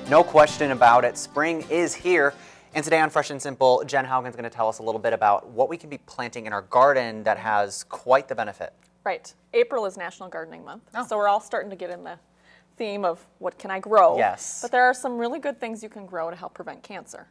No question about it, spring is here. And today on Fresh and Simple, Jen Haugen is going to tell us a little bit about what we can be planting in our garden that has quite the benefit. Right. April is National Gardening Month, Oh. so we're all starting to get in the theme of what can I grow. Yes. But there are some really good things you can grow to help prevent cancer.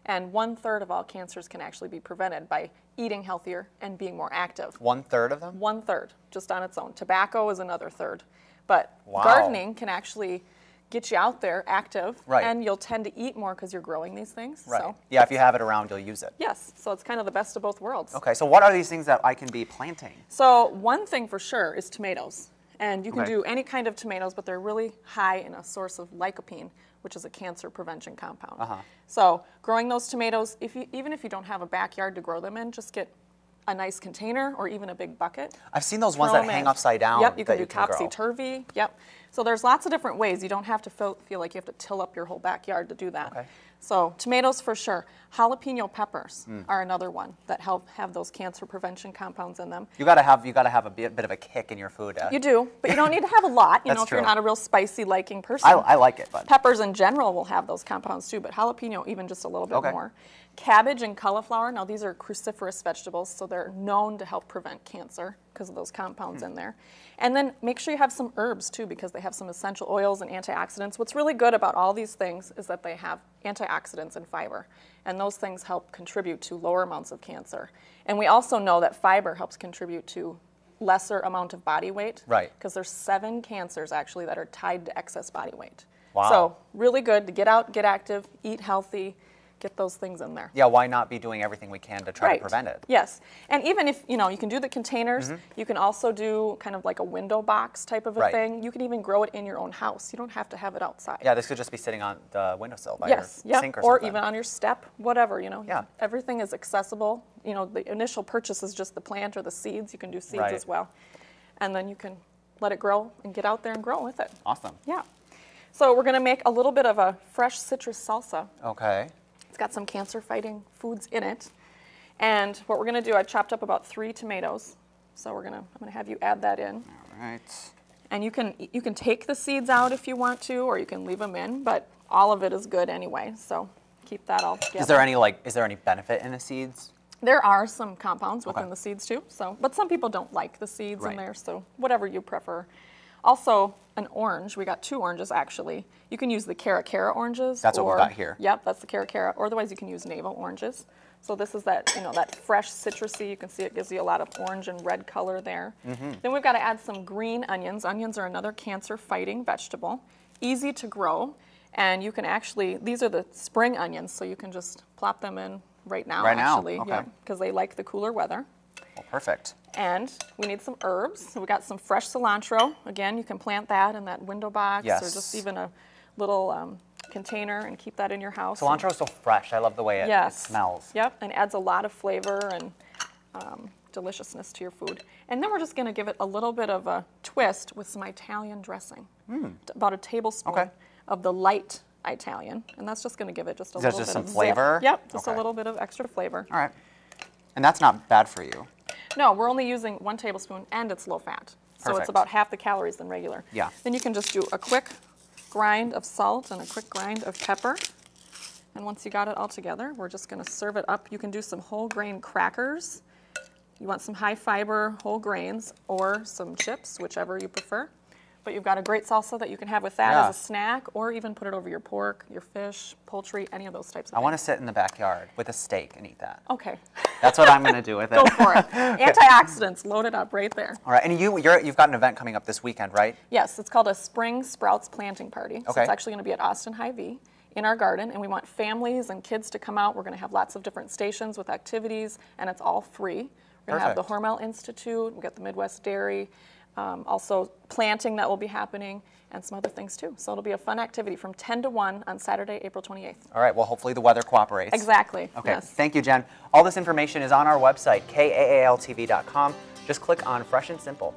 And 1/3 of all cancers can actually be prevented by eating healthier and being more active. 1/3 of them? 1/3, just on its own. Tobacco is another third. But Wow. gardening can actually get you out there active, Right. and you'll tend to eat more because you're growing these things. Right. So, Yeah, if you have it around, you'll use it. yes, so it's kind of the best of both worlds. Okay, so what are these things that I can be planting? So one thing for sure is tomatoes. And you can Okay. do any kind of tomatoes, but they're really high in a source of lycopene, which is a cancer prevention compound. So growing those tomatoes, even if you don't have a backyard to grow them in, just get a nice container or even a big bucket. I've seen those ones that hang upside down. Yep, you can that do topsy-turvy. Yep. So there's lots of different ways. You don't have to feel like you have to till up your whole backyard to do that. Okay. So tomatoes for sure. Jalapeno peppers are another one that help have those cancer prevention compounds in them. You gotta have a bit of a kick in your food. You do, but you don't need to have a lot. You know, That's if you're true. not a real spicy liking person. I like it, but Peppers in general will have those compounds too, but jalapeno even just a little bit Okay. more. Cabbage and cauliflower, now these are cruciferous vegetables, so they're known to help prevent cancer because of those compounds in there. And then make sure you have some herbs too, because they have some essential oils and antioxidants. What's really good about all these things is that they have antioxidants and fiber, and those things help contribute to lower amounts of cancer. And we also know that fiber helps contribute to lesser amount of body weight. Right. Because there's 7 cancers actually that are tied to excess body weight. Wow. So really good to get out, get active, eat healthy, get those things in there. yeah, why not be doing everything we can to try to prevent it? Yes. And even if, you can do the containers, you can also do kind of like a window box type of a Right. thing. You can even grow it in your own house. You don't have to have it outside. Yeah, this could just be sitting on the windowsill by Yes, your yep. sink or Or something. even on your step, whatever, Yeah. Everything is accessible. The initial purchase is just the plant or the seeds. You can do seeds Right. as well. And then you can let it grow and get out there and grow with it. Awesome. Yeah. So we're going to make a little bit of a fresh citrus salsa. Okay. It's got some cancer-fighting foods in it. And what we're going to do, I chopped up about 3 tomatoes. So I'm going to have you add that in. All right. And you can take the seeds out if you want to, or you can leave them in, but all of it is good anyway. So keep that all together. Is there any benefit in the seeds? There are some compounds within Okay. the seeds too. But some people don't like the seeds Right. in there, so whatever you prefer. Also, an orange. We got 2 oranges actually. You can use the Cara oranges. That's what we've got here. Yep, that's the Cara. Or otherwise, you can use navel oranges. So this is that that fresh citrusy. You can see it gives you a lot of orange and red color there. Then we've got to add some green onions. Onions are another cancer-fighting vegetable. Easy to grow, and you can actually. These are the spring onions, so you can just plop them in right now. Right now, actually, okay. because they like the cooler weather. Well, perfect. And we need some herbs. So we got some fresh cilantro. Again, you can plant that in that window box Yes. or just even a little container and keep that in your house. Cilantro is so fresh. I love the way it smells. Yep, and adds a lot of flavor and deliciousness to your food. And then we're just going to give it a little bit of a twist with some Italian dressing. About a tablespoon Okay. of the light Italian. And that's just going to give it just a Is that little just bit some of zip. flavor? Yep, just a Okay. little bit of extra flavor. All right. And that's not bad for you. No, we're only using 1 tablespoon, and it's low fat. So Perfect. it's about half the calories than regular. Yeah. Then you can just do a quick grind of salt and a quick grind of pepper. And once you got it all together, we're just going to serve it up. You can do some whole grain crackers. You want some high fiber whole grains or some chips, whichever you prefer. But you've got a great salsa that you can have with that Yeah. as a snack, or even put it over your pork, your fish, poultry, any of those types of I things. want to sit in the backyard with a steak and eat that. Okay. That's what I'm going to do with it. Go for it. Antioxidants loaded up right there. All right. And you've got an event coming up this weekend, right? Yes, it's called a Spring Sprouts Planting Party. So Okay. it's actually going to be at Austin Hy-Vee in our garden, and we want families and kids to come out. We're going to have lots of different stations with activities, and it's all free. We're going to have the Perfect. Hormel Institute, we've got the Midwest Dairy, also planting that will be happening, and some other things too. So it'll be a fun activity from 10 to 1 on Saturday, April 28th. All right. Well, hopefully the weather cooperates. Exactly. Okay. Yes. Thank you, Jen. All this information is on our website, kaaltv.com. Just click on Fresh and Simple.